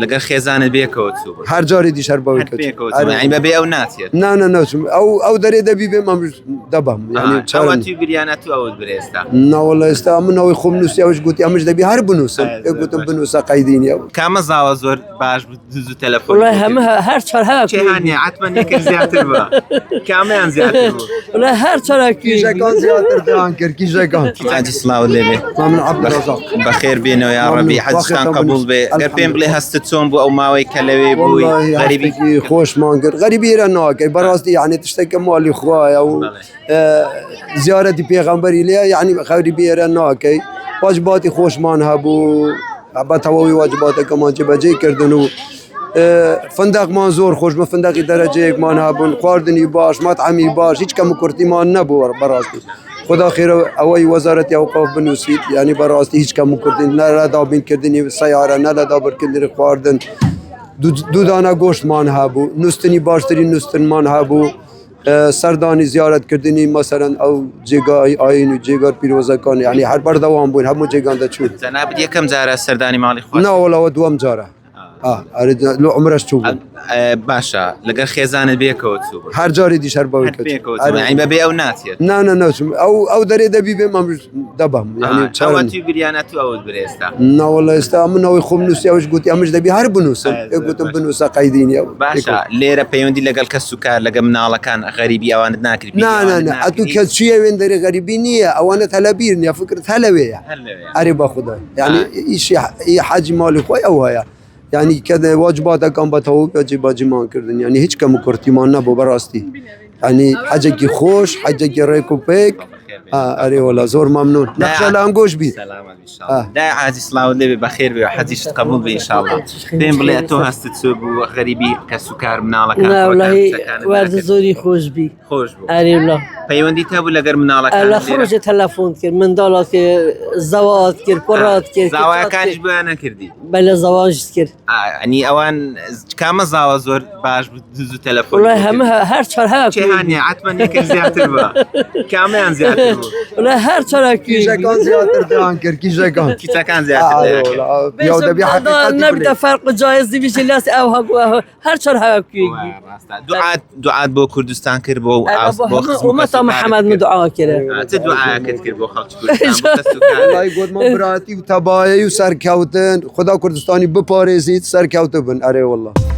لەگەر خێزانت بێکەوە هەر جارێ دیشەر بەوەی یعنی بەبێ ئەو ناچێت ناچم ئەو دەرێ دەبی بێ ئەمر دەبم چاوەتی گریانە تو ئەوت برێستا ناوەڵە ئێستا منەوەی خۆم نووسی ئەوش گوتی ئەمش دەبی هەر بنووسم گوتم بنووسە قەیدینیە کامە زاوە زۆر باش زوو تەلەفۆن هەمە هەر چهار هەیە عتمە نەکرد زیاتر بە کامیان زیاتر بوو هەر چارە کیژەکان زیاتر دەیان کرد کیژەکان کاجی سڵاو لێبێ من عەبدوڕەزاق بەخێر بێنەوە یا ڕەبی حەجتان قبوڵ بێ ئەگەر پێم بڵێ هەستت چۆن بوو ئەو ماوەی کە لەوێ بووی غەریبی خۆشمان کرد غەریبیرە ناکەی بەڕاستی یعنی تشتێکە ماڵی خوایە و زیارەتی پێغەمبەری لێ یعنی غەریبیرە ناکەی واجباتی خۆشمان هەبوو بە تەواوی واجباتەکەمان جێبەجێ کردن و فندقمان زۆر خۆشمە فندقی دەرەجەیەکمان هەبوون خواردنی باش مەطعەمی باش هیچ کەم و کورتیمان نەبوو بەڕاستی خدا خێرە ئەوەی وەزارەتی ئەوقاف بنووسیت یعنی بەڕاستی هیچ کەم و کورتین نە لە دابینکردنی سەیارە نە لە دابرکردنی خواردن دوو دانە گۆشتمان هەبوو نووستنی باشترین نووستنمان هەبوو سەردانی زیارەتکردنی مەسەرەن ئەو جێگای ئاین و جێگار پیرۆزەکان یعنی هەر بەردەوام بوون هەموو جێگان دەچوون جەنابەت یەکەم جارە سەردانی ماڵی خۆ ناوەڵەوە دووەم جارە لە عمرەش چوو بوو باشە لەگەر خێزانت بێکەوە چوو هەر جارێ دیشەر بەوەی بەبێ ئەو ناچێت ناچم ئەو دەرێ دەبی بێ ئەمر دەبم چاوەتی گریانە تو ئەوت برێستا ناوەڵە ئێستا منەوەی خۆم نووسی ئەوش گوتی ئەمش دەبی هەر بنووسم گوتم بنووسە قەیدینیە باشە لێرە پەیوەندی لەگەڵ کەس و کار لەگە مناڵەکان غەریبی ئەوانت ناکرد ئەتو کەس چیە وێن دەرێ غەریبی نییە ئەوانە هەلەبیر نییە فکرت هەلەوەیە ئەرێ بەخدا یعنی ئیشی حەجی ماڵی خۆی ئەو هەیە یعنی کە واجباتەکان بەتەواو جێبەجێمان کردن یعنی هیچ کەم و کورتیمان نەبوو بەڕاستی یعنی حەجێکی خۆش حەجێکی ڕێک و پێک ئەرێ وەڵا زۆر مەمنون نەخشە لە ئەنگۆش بیت دای حاجی سڵاو لێبێ بەخێر بێ حەجیشت قبوڵ بێ ئینشاءڵڵا پێم بڵێ تۆ هەستت چۆ بوو غەریبی کەس و کار مناڵەکان وەردە زۆری خۆش بی خۆش بوو ئەرێ وڵا پەیوەندی هەبوو لەگەر مناڵەکان لە خڕۆژێ تەلەفۆن کرد منداڵات کرد زەواج کرد کوڕات کرد زاوایەکانیش بۆیان نەکردی بەلە زەواجت کرد ئەنی ئەوان کامە زاوە زۆر باش زوو تەلەفۆن هەمە هەر چهار هەیە عتمە نەکرد زیاتر بە کامیان زیاتر بوو هەر چارە کیژەکان زیاتر دەیان کرد کیژەکان کیچەکان زیاتر نەبدە فەرق جایزی بیشە لاس ئەو هەبوو هەر چهار هەوەکوێ دوعات بۆ کوردستان کرد بۆ ومەتا محەممەد من دعا کرد دوعاکت کرد بۆ خەڵکی کوردستان گوتمان براتی و تەبایە و سەرکەوتن خدا کوردستانی بپارێزیت سەرکەوتە بن ئەرێ وەڵڵا